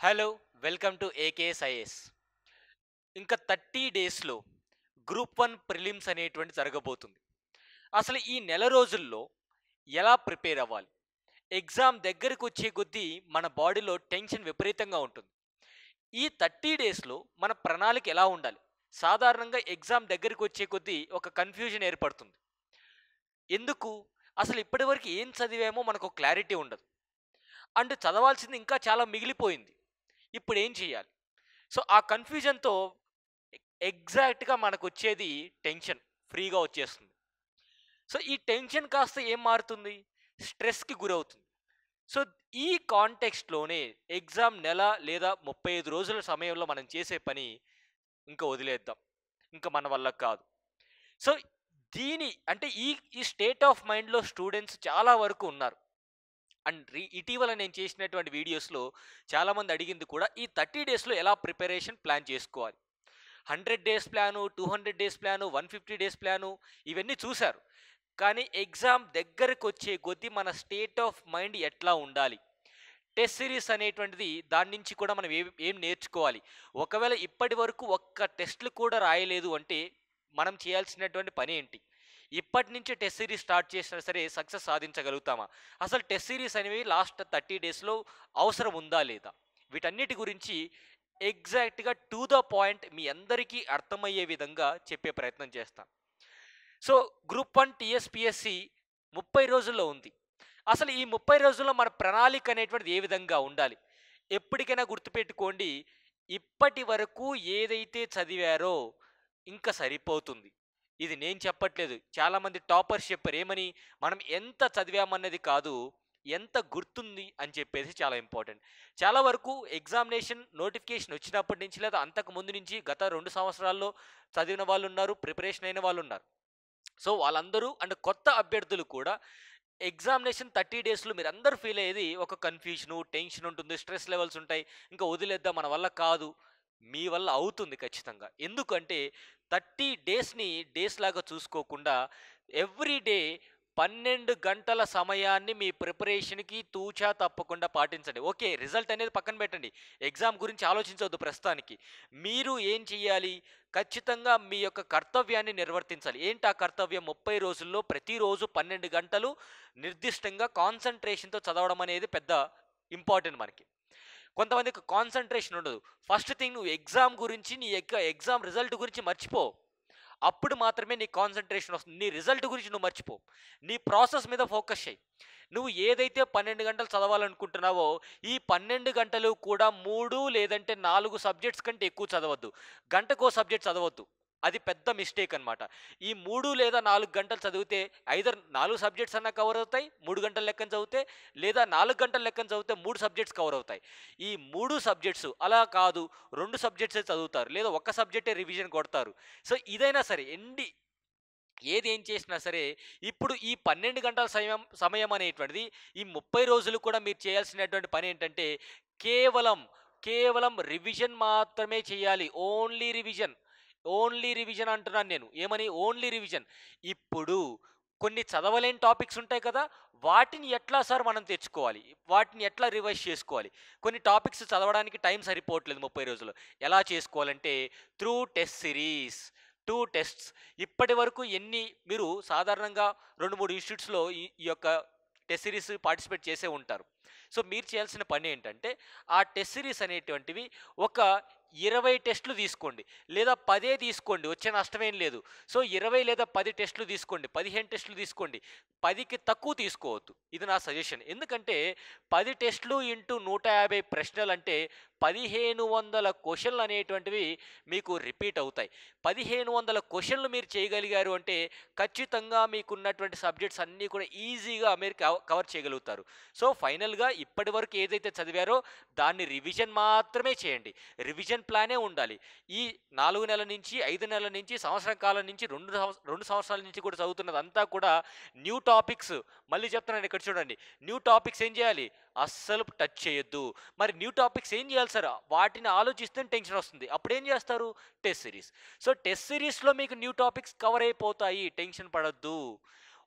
Hello, welcome to ఏకేఎస్ఐఎస్. ఇంకా 30 డేస్లో group 1 prelims అనేటువంటి జరగబోతుంది. అసలు ఈ నెల రోజుల్లో ఎలా ప్రిపేర్ అవ్వాలి? ఎగ్జామ్ దగ్గరికి వచ్చే కొద్దీ మన బాడీలో టెన్షన్ విపరీతంగా ఉంటుంది. ఈ 30 డేస్లో మన ప్రణాళిక ఎలా ఉండాలి? సాధారణంగా ఎగ్జామ్ దగ్గరికి వచ్చే కొద్దీ ఒక కన్ఫ్యూజన్ ఏర్పడుతుంది. ఎందుకు? అసలు ఇప్పటివరకు ఏం చదివామో మనకు క్లారిటీ ఉండదు. అండ్ చదవాల్సింది ఇంకా చాలా మిగిలిపోయింది. ఇప్పుడు ఏం చేయాలి? సో, ఆ కన్‌ఫ్యూజన్‌తో ఎగ్జాక్ట్‌గా మనకొచ్చేది టెన్షన్ ఫ్రీగా వచ్చేస్తుంది. సో, ఈ టెన్షన్ కాస్త ఏం మారుతుంది? స్ట్రెస్‌కి గురవుతుంది. సో, ఈ కాంటెక్స్ట్‌లోనే ఎగ్జామ్ నెల లేదా 35 రోజుల సమయంలో మనం చేసే పని ఇంక వదిలేద్దాం. ఇంక మన వల్ల కాదు. సో, అంటే ఈ స్టేట్ ఆఫ్ మైండ్‌లో స్టూడెంట్స్ చాలా వరకు ఉన్నారు. అండ్ ఇటీవల నేను చేసినటువంటి వీడియోస్‌లో చాలామంది అడిగింది కూడా ఈ 30 డేస్‌లో ఎలా ప్రిపరేషన్ ప్లాన్ చేసుకోవాలి? 100 days plan, 200 days plan, 150 days plan ఇవన్నీ చూశారు. కానీ ఎగ్జామ్ దగ్గరకొచ్చే కొద్దీ మన స్టేట్ ఆఫ్ మైండ్ ఎట్లా ఉండాలి? టెస్ట్ సిరీస్ అనేటువంటిది దాని నుంచి కూడా మనం ఏం నేర్చుకోవాలి? ఒకవేళ ఇప్పటి వరకు ఒక్క టెస్ట్‌లు కూడా రాయలేదు అంటే మనం చేయాల్సినటువంటి పనేంటి? ఇప్పటి నుంచే టెస్ట్ సిరీస్ స్టార్ట్ చేసినా సరే సక్సెస్ సాధించగలుగుతామా? అసలు టెస్ట్ సిరీస్ అనేవి లాస్ట్ 30 డేస్‌లో అవసరం ఉందా? లేదా? వీటన్నిటి గురించి ఎగ్జాక్ట్‌గా టు ద పాయింట్ మీ అందరికీ అర్థమయ్యే విధంగా చెప్పే ప్రయత్నం చేస్తా. సో, గ్రూప్ 1 టీఎస్‌పీఎస్‌సి 30 రోజుల్లో ఉంది. అసలు ఈ 30 రోజుల్లో మన ప్రణాళిక అనేటువంటిది ఏ విధంగా ఉండాలి? ఎప్పటికైనా గుర్తుపెట్టుకోండి, ఇప్పటి వరకు ఏదైతే చదివారో ఇంక సరిపోతుంది. ఇది నేను చెప్పట్లేదు. చాలామంది టాపర్స్ చెప్పారు. ఏమని? మనం ఎంత చదివామన్నది కాదు, ఎంత గుర్తుంది అని చెప్పేసి చాలా ఇంపార్టెంట్. చాలా వరకు ఎగ్జామినేషన్ నోటిఫికేషన్ వచ్చినప్పటి నుంచి లేదా అంతకు ముందు నుంచి గత 2 సంవత్సరాల్లో చదివిన వాళ్ళున్నారు, ప్రిపరేషన్ అయిన వాళ్ళున్నారు. సో, వాళ్ళందరూ అండ్ కొత్త అభ్యర్థులు కూడా ఎగ్జామినేషన్ 30 డేస్‌లో మీరందరూ ఫీల్ అయ్యేది ఒక కన్‌ఫ్యూజను, టెన్షన్ ఉంటుంది, స్ట్రెస్ లెవెల్స్ ఉంటాయి. ఇంకా వదిలేద్దాం మన వల్ల కాదు. మీ వల్ల అవుతుంది ఖచ్చితంగా. ఎందుకంటే 30 డేస్‌ని డేస్ లాగా చూసుకోకుండా ఎవ్రీ డే 12 గంటల సమయాన్ని మీ ప్రిపరేషన్‌కి తూచా తప్పకుండా పాటించండి. ఓకే. రిజల్ట్ అనేది పక్కన పెట్టండి. ఎగ్జామ్ గురించి ఆలోచించొద్దు ప్రస్తుతానికి. మీరు ఏం చేయాలి? ఖచ్చితంగా మీ యొక్క కర్తవ్యాన్ని నిర్వర్తించాలి. ఏంటి ఆ కర్తవ్యం? 30 రోజుల్లో ప్రతిరోజు 12 గంటలు నిర్దిష్టంగా కాన్సంట్రేషన్‌తో చదవడం అనేది పెద్ద ఇంపార్టెంట్ మనకి. కొంతమందికి కాన్సంట్రేషన్ ఉండదు. ఫస్ట్ థింగ్ నువ్వు ఎగ్జామ్ గురించి నీ ఎగ్జామ్ రిజల్ట్ గురించి మర్చిపో. అప్పుడు మాత్రమే నీకు కాన్సంట్రేషన్ వస్తుంది. నీ రిజల్ట్ గురించి నువ్వు మర్చిపో. నీ ప్రాసెస్ మీద ఫోకస్ చెయ్యి. నువ్వు ఏదైతే 12 గంటలు చదవాలనుకుంటున్నావో, ఈ 12 గంటలు కూడా 3 లేదంటే 4 సబ్జెక్ట్స్ కంటే ఎక్కువ చదవద్దు. గంటకో సబ్జెక్ట్ చదవద్దు. అది పెద్ద మిస్టేక్ అన్నమాట. ఈ 3 లేదా 4 గంటలు చదివితే ఐదర్ 4 సబ్జెక్ట్స్ అన్నా కవర్ అవుతాయి. 3 గంటల లెక్కన చదివితే లేదా 4 గంటల లెక్కన చదివితే 3 సబ్జెక్ట్స్ కవర్ అవుతాయి. ఈ 3 సబ్జెక్ట్స్ అలా కాదు 2 సబ్జెక్ట్సే చదువుతారు. లేదా ఒక్క సబ్జెక్టే రివిజన్ కొడతారు. సో, ఇదైనా సరే ఏది ఏం చేసినా సరే ఇప్పుడు ఈ 12 గంటల సమయం సమయం అనేటువంటిది ఈ 30 రోజులు కూడా మీరు చేయాల్సినటువంటి పని ఏంటంటే కేవలం, కేవలం రివిజన్ మాత్రమే చేయాలి. Only revision. ఓన్లీ రివిజన్ అంటున్నాను నేను. ఏమని? Only revision. ఇప్పుడు కొన్ని చదవలేని టాపిక్స్ ఉంటాయి కదా! వాటిని ఎట్లా సార్ మనం తెచ్చుకోవాలి? వాటిని ఎట్లా రివైజ్ చేసుకోవాలి? కొన్ని టాపిక్స్ చదవడానికి టైం సరిపోవట్లేదు 30 రోజుల్లో. ఎలా చేసుకోవాలంటే త్రూ టెస్ట్ సిరీస్. 2 టెస్ట్స్. ఇప్పటివరకు మీరు సాధారణంగా 2, 3 ఇన్‌స్టిట్యూట్స్‌లో ఈ ఈ యొక్క టెస్ట్ సిరీస్ పార్టిసిపేట్ చేసే ఉంటారు. సో, మీరు చేయాల్సిన పనేంటంటే, ఆ టెస్ట్ సిరీస్ అనేటువంటివి ఒక 20 టెస్ట్‌లు తీసుకోండి. లేదా 10 తీసుకోండి. వచ్చే నష్టమేం లేదు. సో, 20 లేదా 10 టెస్ట్‌లు తీసుకోండి. 15 టెస్ట్‌లు తీసుకోండి. 10కి తక్కువ తీసుకోవద్దు. ఇది నా సజెషన్. ఎందుకంటే 10 టెస్ట్‌లు ఇంటూ 150 ప్రశ్నలంటే 1500 క్వెషన్‌లు అనేటువంటివి మీకు రిపీట్ అవుతాయి. 1500 క్వెషన్‌లు మీరు చేయగలిగారు అంటే ఖచ్చితంగా మీకున్నటువంటి సబ్జెక్ట్స్ అన్నీ కూడా ఈజీగా మీరు కవర్ చేయగలుగుతారు. సో, ఫైనల్‌గా ఇప్పటివరకు ఏదైతే చదివారో దాన్ని రివిజన్ మాత్రమే చేయండి. రివిజన్ ప్లానే ఉండాలి. ఈ 4 నెలల నుంచి, 5 నెలల నుంచి, సంవత్సరం కాలం నుంచి, 2 సంవత్సరాల నుంచి కూడా చదువుతున్నదంతా కూడా న్యూ టాపిక్స్. మళ్ళీ చెప్తున్నాను ఇక్కడ చూడండి. న్యూ టాపిక్స్ ఏం చేయాలి? అస్సలు టచ్ చేయొద్దు. మరి న్యూ టాపిక్స్ ఏం చేయాలి సార్? వాటిని ఆలోచిస్తేనే టెన్షన్ వస్తుంది. అప్పుడేం చేస్తారు? Test series. సో, టెస్ట్ సిరీస్‌లో మీకు న్యూ టాపిక్స్ కవర్ అయిపోతాయి. టెన్షన్ పడొద్దు.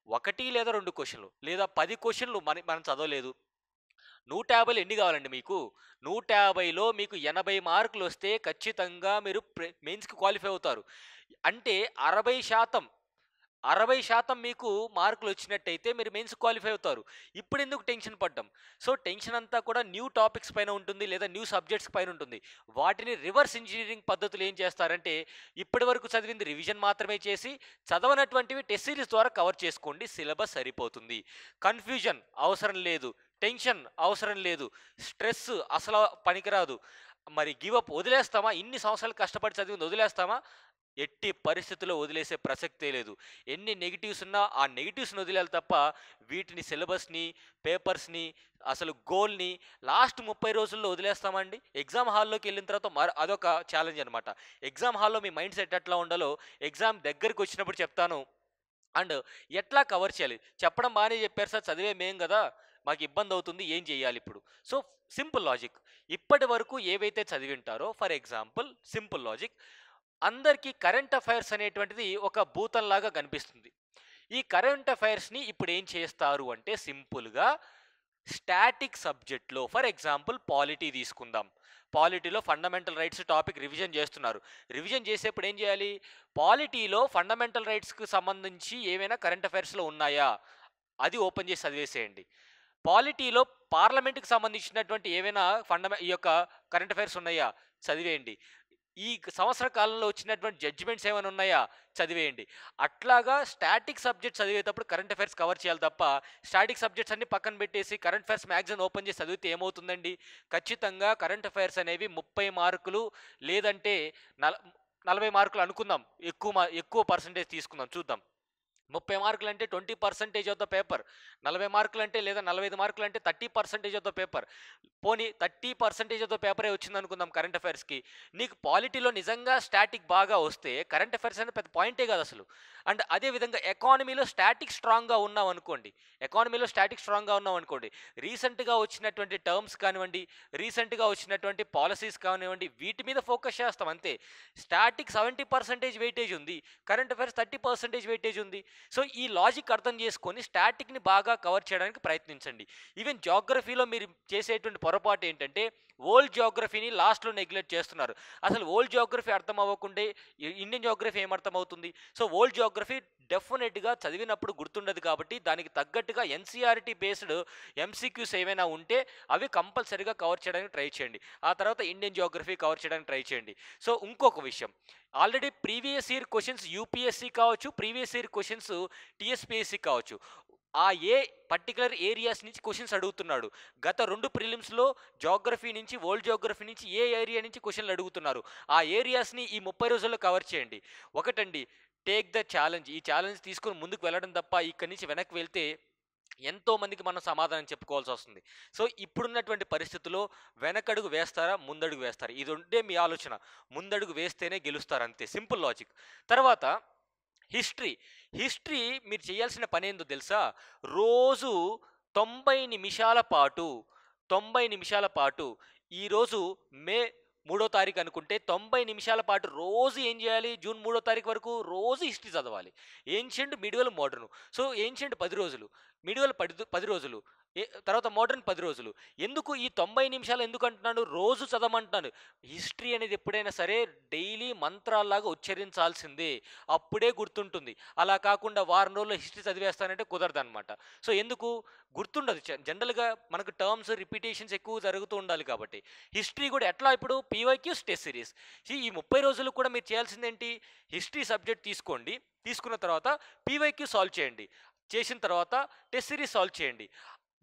1 లేదా 2 క్వెషన్‌లు లేదా 10 క్వెషన్‌లు మనం చదవలేదు. 150లో ఎన్ని కావాలండి మీకు? 150లో మీకు 80 మార్కులు వస్తే ఖచ్చితంగా మీరు మెయిన్స్‌కి క్వాలిఫై అవుతారు. అంటే 60% 60% మీకు మార్కులొచ్చినట్టయితే మీరు మెయిన్స్ క్వాలిఫై అవుతారు. ఇప్పుడెందుకు టెన్షన్ పడ్డం? సో, టెన్షన్ అంతా కూడా న్యూ టాపిక్స్ పైన ఉంటుంది. లేదా న్యూ సబ్జెక్ట్స్ పైన ఉంటుంది. వాటిని రివర్స్ ఇంజినీరింగ్ పద్ధతులు ఏం చేస్తారంటే, ఇప్పటివరకు చదివింది రివిజన్ మాత్రమే చేసి, చదవనటువంటివి టెస్ట్ సిరీస్ ద్వారా కవర్ చేసుకోండి. సిలబస్ సరిపోతుంది. కన్‌ఫ్యూజన్ అవసరం లేదు. టెన్షన్ అవసరం లేదు. స్ట్రెస్ అసల పనికిరాదు. మరి గివ్ అప్ వదిలేస్తామా? ఇన్ని సంవత్సరాలు కష్టపడి చదివింది వదిలేస్తామా? ఎట్టి పరిస్థితుల్లో వదిలేసే ప్రసక్తే లేదు. ఎన్ని నెగెటివ్స్ ఉన్నా ఆ నెగెటివ్స్‌ని వదిలేయాలి తప్ప, వీటిని సిలబస్‌ని, పేపర్స్‌ని, అసలు గోల్‌ని లాస్ట్ 30 రోజుల్లో వదిలేస్తామండి? ఎగ్జామ్ హాల్లోకెళ్ళిన తర్వాత అదొక ఛాలెంజ్ అనమాట. ఎగ్జామ్ హాల్‌లో మీ మైండ్ సెట్ ఎట్లా ఉండాలో, ఎగ్జామ్ దగ్గరికొచ్చినప్పుడు చెప్తాను. అండ్ ఎట్లా కవర్ చేయాలి? చెప్పడం బానే చెప్పారు సార్, చదివే మేం గదా! మాకు ఇబ్బందవుతుంది. ఏం చేయాలిప్పుడు? So, simple logic. ఇప్పటి వరకు ఏవైతే చదివింటారో ఫర్ ఎగ్జాంపుల్ సింపుల్ లాజిక్. అందరికీ కరెంట్ అఫైర్స్ అనేటువంటిది ఒక భూతంలాగా కనిపిస్తుంది. ఈ కరెంట్ అఫైర్స్‌ని ఇప్పుడేం చేస్తారు అంటే సింపుల్‌గా స్టాటిక్ సబ్జెక్ట్‌లో ఫర్ ఎగ్జాంపుల్ పాలిటీ తీసుకుందాం. పాలిటీలో ఫండమెంటల్ రైట్స్ టాపిక్ రివిజన్ చేస్తున్నారు. రివిజన్ చేసేప్పుడు ఏం చేయాలి? పాలిటీలో ఫండమెంటల్ రైట్స్‌కి సంబంధించి ఏవైనా కరెంట్ అఫైర్స్‌లో ఉన్నాయా? అది ఓపెన్ చేసి చదివేసేయండి. పాలిటీలో పార్లమెంట్‌కి సంబంధించినటువంటి ఏవైనా ఈ యొక్క కరెంట్ అఫైర్స్ ఉన్నాయా? చదివేయండి. ఈ సంవత్సర కాలంలో వచ్చినటువంటి జడ్జిమెంట్స్ ఏమైనా ఉన్నాయా? చదివేయండి. అట్లాగా స్టాటిక్ సబ్జెక్ట్స్ చదివేటప్పుడు కరెంట్ అఫైర్స్ కవర్ చేయాలి తప్ప, స్టాటిక్ సబ్జెక్ట్స్ అన్ని పక్కన పెట్టేసి కరెంట్ అఫైర్స్ మ్యాగజైన్ ఓపెన్ చేసి చదివితే ఏమవుతుందండి? ఖచ్చితంగా కరెంట్ అఫైర్స్ అనేవి 30 మార్కులు లేదంటే నల 40 మార్కులు అనుకుందాం. ఎక్కువ పర్సెంటేజ్ తీసుకుందాం చూద్దాం. 30 మార్కులంటే 20% ఆఫ్ ద పేపర్. 40 మార్కులంటే లేదా 45 మార్కులంటే 30% ఆఫ్ ద పేపర్. పోనీ 30% ఆఫ్ ద పేపరే వచ్చిందనుకుందాం కరెంట్ అఫైర్స్‌కి. నీకు పాలిటీలో నిజంగా స్టాటిక్ బాగా వస్తే కరెంట్ అఫైర్స్ అనేది పెద్ద పాయింటే కాదసలు. అండ్ అదే విధంగా ఎకానమీలో స్టాటిక్ స్ట్రాంగ్‌గా ఉన్నామనుకోండి. రీసెంట్‌గా వచ్చినటువంటి టర్మ్స్ కానివ్వండి, రీసెంట్‌గా వచ్చినటువంటి పాలిసీస్ కానివ్వండి, వీటి మీద ఫోకస్ చేస్తాం అంతే. స్టాటిక్ 70% వెయిటేజ్ ఉంది. కరెంట్ అఫైర్స్ 30% వెయిటేజ్ ఉంది. సో, ఈ లాజిక్ అర్థం చేసుకొని స్టాటిక్‌ని బాగా కవర్ చేయడానికి ప్రయత్నించండి. ఈవెన్ జియోగ్రఫీలో మీరు చేసేటువంటి పొరపాటు ఏంటంటే, వరల్డ్ జియోగ్రఫీని లాస్ట్‌లో నెగ్లెక్ట్ చేస్తున్నారు. అసలు వరల్డ్ జియోగ్రఫీ అర్థం అవ్వకుండే ఇండియన్ జియోగ్రఫీ ఏమర్థమవుతుంది? సో, వరల్డ్ జియోగ్రఫీ డెఫినెట్‌గా చదివినప్పుడు గుర్తుండదు కాబట్టి, దానికి తగ్గట్టుగా ఎన్‌సీఈఆర్‌టీ బేస్డ్ ఎంసీక్యూస్ ఏవైనా ఉంటే అవి కంపల్సరీగా కవర్ చేయడానికి ట్రై చేయండి. ఆ తర్వాత ఇండియన్ జియోగ్రఫీ కవర్ చేయడానికి ట్రై చేయండి. సో, ఇంకొక విషయం, already previous year questions UPSC కావచ్చు, ప్రీవియస్ ఇయర్ క్వెషన్స్ టీఎస్పీఎస్సీ కావచ్చు. ఆ ఏ పర్టిక్యులర్ ఏరియాస్ నుంచి క్వెషన్స్ అడుగుతున్నాడు. గత 2 ప్రిలిమ్స్‌లో జియోగ్రఫీ నుంచి, వరల్డ్ జియోగ్రఫీ నుంచి ఏ ఏరియా నుంచి క్వెషన్‌లు అడుగుతున్నారు. ఆ ఏరియాస్‌ని ఈ 30 రోజుల్లో కవర్ చేయండి. ఒకటండి, టేక్ ద ఛాలెంజ్. ఈ ఛాలెంజ్ తీసుకొని ముందుకు వెళ్ళడం తప్ప ఇక్కడి నుంచి వెనక్కి వెళ్తే ఎంతో మందికి మనం సమాధానం చెప్పుకోవాల్సి వస్తుంది. సో, ఇప్పుడున్నటువంటి పరిస్థితుల్లో వెనకడుగు వేస్తారా? ముందడుగు వేస్తారా? ఇది ఉంటే మీ ఆలోచన. ముందడుగు వేస్తేనే గెలుస్తారు అంతే. Simple logic. తర్వాత హిస్టరీ. హిస్టరీ మీరు చేయాల్సిన పనేందో తెలుసా? రోజు 90 నిమిషాల పాటు 90 నిమిషాల పాటు ఈరోజు మే 3 తారీఖు అనుకుంటే 90 నిమిషాల పాటు రోజు ఏం చేయాలి? జూన్ 3 తారీఖు వరకు రోజు హిస్టరీ చదవాలి. Ancient, medieval, modern. So, ancient 10 రోజులు, మిడివల్ 10 రోజులు, తర్వాత మోడర్న్ 10 రోజులు. ఎందుకు ఈ 90 నిమిషాలు ఎందుకు అంటున్నాను? రోజు చదవమంటున్నాను. హిస్టరీ అనేది ఎప్పుడైనా సరే డైలీ మంత్రాల్లాగా ఉచ్చరించాల్సిందే. అప్పుడే గుర్తుంటుంది. అలా కాకుండా వారం రోజుల్లో హిస్టరీ చదివేస్తానంటే కుదరదనమాట. సో, ఎందుకు? గుర్తుండదు. జనరల్‌గా మనకు టర్మ్స్, రిపిటేషన్స్ ఎక్కువ జరుగుతూ ఉండాలి కాబట్టి. హిస్టరీ కూడా ఎట్లా ఇప్పుడు పీవైక్యూస్, టెస్ట్ సిరీస్. ఈ 30 రోజులు కూడా మీరు చేయాల్సిందేంటి? హిస్టరీ సబ్జెక్ట్ తీసుకోండి. తీసుకున్న తర్వాత పీవైక్యూ సాల్వ్ చేయండి. చేసిన తర్వాత టెస్ట్ సిరీస్ సాల్వ్ చేయండి.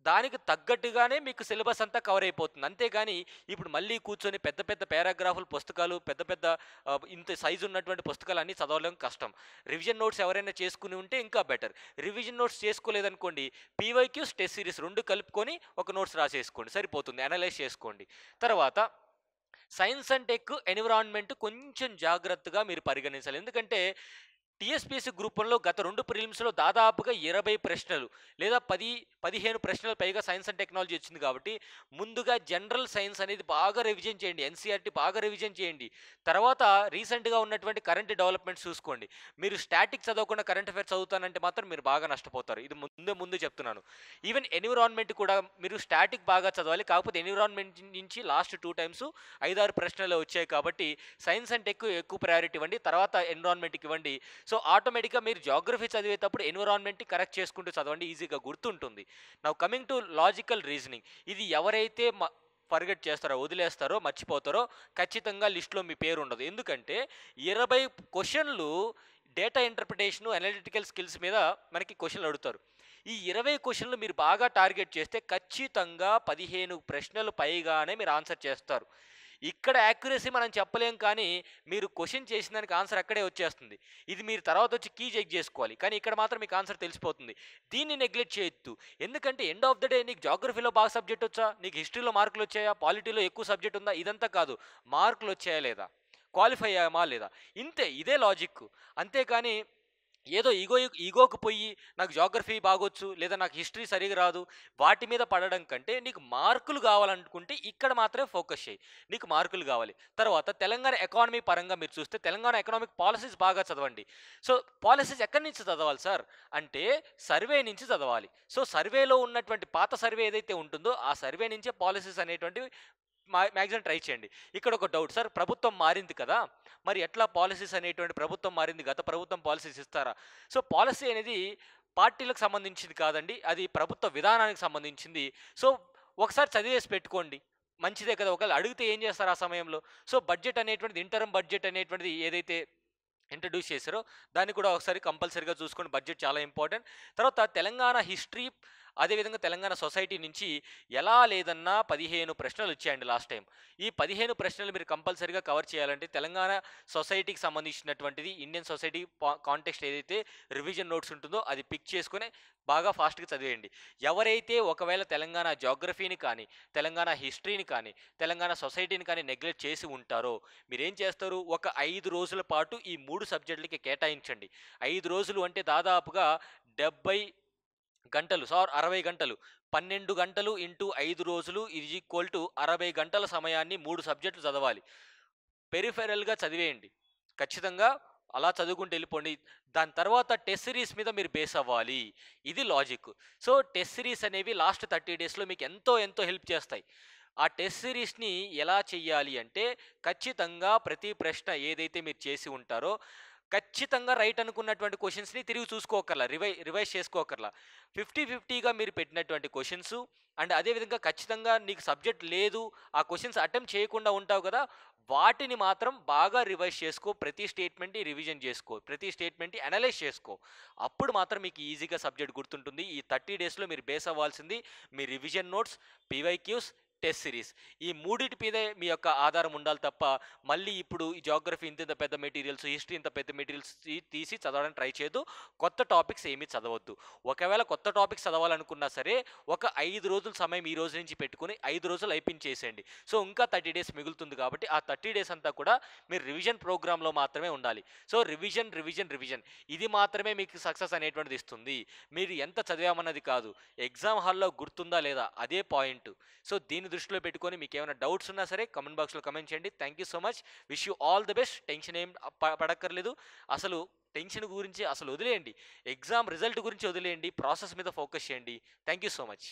దానికి తగ్గట్టుగానే మీకు సిలబస్ అంతా కవర్ అయిపోతుంది. అంతేగాని ఇప్పుడు మళ్ళీ కూర్చొని పెద్ద పెద్ద పారాగ్రాఫుల పుస్తకాలు, పెద్ద పెద్ద ఇంత సైజు ఉన్నటువంటి పుస్తకాలన్నీ చదవడం కష్టం. రివిజన్ నోట్స్ ఎవరైనా చేసుకుని ఉంటే ఇంకా బెటర్. రివిజన్ నోట్స్ చేసుకోలేదనుకోండి, పీవైక్యూస్, టెస్ట్ సిరీస్ 2 కలుపుకొని ఒక నోట్స్ రాసేసుకోండి. సరిపోతుంది. అనలైజ్ చేసుకోండి. తర్వాత సైన్స్ అండ్ టెక్, ఎన్విరాన్మెంట్ కొంచెం జాగ్రత్తగా మీరు పరిగణించాలి. ఎందుకంటే టీఎస్పీఎస్సీ గ్రూప్ 1లో గత 2 ప్రిలిమ్స్‌లో దాదాపుగా 20 ప్రశ్నలు లేదా 15 ప్రశ్నలు పైగా సైన్స్ అండ్ టెక్నాలజీ వచ్చింది కాబట్టి, ముందుగా జనరల్ సైన్స్ అనేది బాగా రివిజన్ చేయండి. ఎన్‌సీఈఆర్‌టీ బాగా రివిజన్ చేయండి. తర్వాత రీసెంట్‌గా ఉన్నటువంటి కరెంట్ డెవలప్‌మెంట్స్ చూసుకోండి. మీరు స్టాటిక్ చదవకుండా కరెంట్ అఫైర్స్ చదువుతానంటే మాత్రం మీరు బాగా నష్టపోతారు. ఇది ముందు చెప్తున్నాను. ఈవెన్ ఎన్విరాన్మెంట్ కూడా మీరు స్టాటిక్ బాగా చదవాలి. కాకపోతే ఎన్విరాన్మెంట్ నుంచి లాస్ట్ 2 టైమ్స్ 5, 6 ప్రశ్నలే వచ్చాయి కాబట్టి సైన్స్ అండ్ టెక్ ఎక్కువ ప్రయారిటీ ఇవ్వండి. తర్వాత ఎన్విరాన్మెంట్‌కి ఇవ్వండి. సో ఆటోమేటిక్గా మీరు జాగ్రఫీ చదివేటప్పుడు ఎన్విరాన్మెంట్ని కరెక్ట్ చేసుకుంటూ చదవండి, ఈజీగా గుర్తుంటుంది. Now coming to logical reasoning, ఇది ఎవరైతే ఫర్గెట్ చేస్తారో, వదిలేస్తారో, మర్చిపోతారో ఖచ్చితంగా లిస్ట్లో మీ పేరు ఉండదు. ఎందుకంటే 20 క్వశ్చన్లు డేటా ఇంటర్ప్రిటేషను, అనలిటికల్ స్కిల్స్ మీద మనకి క్వశ్చన్లు అడుగుతారు. ఈ 20 క్వశ్చన్లు మీరు బాగా టార్గెట్ చేస్తే ఖచ్చితంగా 15 ప్రశ్నలు పైగానే మీరు ఆన్సర్ చేస్తారు. ఇక్కడ యాక్యురసీ మనం చెప్పలేం, కానీ మీరు క్వశ్చన్ చేసిన దానికి ఆన్సర్ అక్కడే వచ్చేస్తుంది. ఇది మీరు తర్వాత వచ్చి కీ చెక్ చేసుకోవాలి, కానీ ఇక్కడ మాత్రం మీకు ఆన్సర్ తెలిసిపోతుంది. దీన్ని నెగ్లెక్ట్ చేయొద్దు. ఎందుకంటే ఎండ్ ఆఫ్ ద డే నీకు జాగ్రఫీలో బాగా సబ్జెక్ట్ వచ్చా, నీకు హిస్టరీలో మార్కులు వచ్చాయా, పాలిటీలో ఎక్కువ సబ్జెక్ట్ ఉందా, ఇదంతా కాదు. మార్కులు వచ్చాయా లేదా, క్వాలిఫై అయ్యామా లేదా, ఇంతే. ఇదే లాజిక్. అంతేకాని ఏదో ఈగోకు పోయి నాకు జాగ్రఫీ బాగొచ్చు లేదా నాకు హిస్టరీ సరిగా రాదు వాటి మీద పడడం కంటే, నీకు మార్కులు కావాలనుకుంటే ఇక్కడ మాత్రమే ఫోకస్ చేయి. నీకు మార్కులు కావాలి. తర్వాత తెలంగాణ ఎకానమీ పరంగా మీరు చూస్తే తెలంగాణ ఎకనామిక్ పాలసీస్ బాగా చదవండి. సో పాలసీస్ ఎక్కడి నుంచి చదవాలి సార్ అంటే, సర్వే నుంచి చదవాలి. సో సర్వేలో ఉన్నటువంటి పాత సర్వే ఏదైతే ఉంటుందో ఆ సర్వే నుంచే పాలసీస్ అనేటువంటివి మ్యాక్సిమం ట్రై చేయండి. ఇక్కడ ఒక డౌట్ సార్, ప్రభుత్వం మారింది కదా, మరి ఎట్లా పాలసీస్ అనేటువంటి, ప్రభుత్వం మారింది, గత ప్రభుత్వం పాలసీస్ ఇస్తారా? సో పాలసీ అనేది పార్టీలకు సంబంధించింది కాదండి, అది ప్రభుత్వ విధానానికి సంబంధించింది. సో ఒకసారి చదివేసి పెట్టుకోండి, మంచిదే కదా. ఒకవేళ అడిగితే ఏం చేస్తారు ఆ సమయంలో? సో బడ్జెట్ అనేటువంటిది, ఇంటర్మ్ బడ్జెట్ అనేటువంటిది ఏదైతే ఇంట్రడ్యూస్ చేశారో దాన్ని కూడా ఒకసారి కంపల్సరీగా చూసుకోండి. బడ్జెట్ చాలా ఇంపార్టెంట్. తర్వాత తెలంగాణ హిస్టరీ, అదేవిధంగా తెలంగాణ సొసైటీ నుంచి ఎలా లేదన్నా 15 ప్రశ్నలు వచ్చాయండి లాస్ట్ టైం. ఈ 15 ప్రశ్నలు మీరు కంపల్సరీగా కవర్ చేయాలంటే తెలంగాణ సొసైటీకి సంబంధించినటువంటిది, ఇండియన్ సొసైటీ కాంటెక్స్ట్ ఏదైతే రివిజన్ నోట్స్ ఉంటుందో అది పిక్ చేసుకుని బాగా ఫాస్ట్గా చదివేయండి. ఎవరైతే ఒకవేళ తెలంగాణ జాగ్రఫీని కానీ, తెలంగాణ హిస్టరీని కానీ, తెలంగాణ సొసైటీని కానీ నెగ్లెక్ట్ చేసి ఉంటారో మీరేం చేస్తారు, ఒక 5 రోజుల పాటు ఈ 3 సబ్జెక్టులకి కేటాయించండి. 5 రోజులు అంటే దాదాపుగా 70 గంటలు, 60 గంటలు. 12 గంటలు ఇంటూ 5 రోజులు ఈజ్ ఈక్వల్ టు 60 గంటల సమయాన్ని 3 సబ్జెక్టులు చదవాలి. పెరిఫెరల్గా చదివేయండి. ఖచ్చితంగా అలా చదువుకుంటూ వెళ్ళిపోండి. దాని తర్వాత టెస్ట్ సిరీస్ మీద మీరు బేస్ అవ్వాలి. ఇది లాజిక్. సో టెస్ట్ సిరీస్ అనేవి లాస్ట్ 30 డేస్లో మీకు ఎంతో ఎంతో హెల్ప్ చేస్తాయి. ఆ టెస్ట్ సిరీస్ని ఎలా చెయ్యాలి అంటే, ఖచ్చితంగా ప్రతి ప్రశ్న ఏదైతే మీరు చేసి ఉంటారో ఖచ్చితంగా రైట్ అనుకున్నటువంటి క్వశ్చన్స్ని తిరిగి చూసుకోకర్లా, రివైజ్ చేసుకోకర్లా. 50-50గా మీరు పెట్టినటువంటి క్వశ్చన్స్, అండ్ అదేవిధంగా ఖచ్చితంగా నీకు సబ్జెక్ట్ లేదు, ఆ క్వశ్చన్స్ అటెంప్ట్ చేయకుండా ఉంటావు కదా, వాటిని మాత్రం బాగా రివైజ్ చేసుకో. ప్రతి స్టేట్మెంట్ని రివిజన్ చేసుకో, ప్రతి స్టేట్మెంట్ని అనలైజ్ చేసుకో. అప్పుడు మాత్రం మీకు ఈజీగా సబ్జెక్ట్ గుర్తుంటుంది. ఈ 30 డేస్లో మీరు బేస్ అవ్వాల్సింది మీ revision notes, PYQs, test series. ఈ మూడిటి మీదే మీ యొక్క ఆధారం ఉండాలి తప్ప, మళ్ళీ ఇప్పుడు ఈ జాగ్రఫీ ఇంత పెద్ద మెటీరియల్స్, హిస్టరీ ఇంత పెద్ద మెటీరియల్స్ తీసి చదవడానికి ట్రై చేయొద్దు. కొత్త టాపిక్స్ ఏమీ చదవద్దు. ఒకవేళ కొత్త టాపిక్స్ చదవాలనుకున్నా సరే ఒక 5 రోజుల సమయం ఈ రోజు నుంచి పెట్టుకుని 5 రోజులు అయిపించేసేయండి. సో ఇంకా 30 డేస్ మిగులుతుంది కాబట్టి ఆ 30 డేస్ అంతా కూడా మీరు రివిజన్ ప్రోగ్రాంలో మాత్రమే ఉండాలి. సో రివిజన్ రివిజన్ రివిజన్, ఇది మాత్రమే మీకు సక్సెస్ అనేటువంటిది ఇస్తుంది. మీరు ఎంత చదివామన్నది కాదు, ఎగ్జామ్ హాల్లో గుర్తుందా లేదా అదే పాయింట్. సో దీని దృష్టిలో పెట్టుకొని మీకు ఏమైనా డౌట్స్ ఉన్నా సరే కమెంట్ బాక్స్లో కమెంట్ చేయండి. Thank you so much. Wish you all the best. Tension ఏం పడక్కర్లేదు. అసలు టెన్షన్ గురించి అసలు వదిలేయండి, ఎగ్జామ్ రిజల్ట్ గురించి వదిలేయండి, ప్రాసెస్ మీద ఫోకస్ చేయండి. Thank you so much.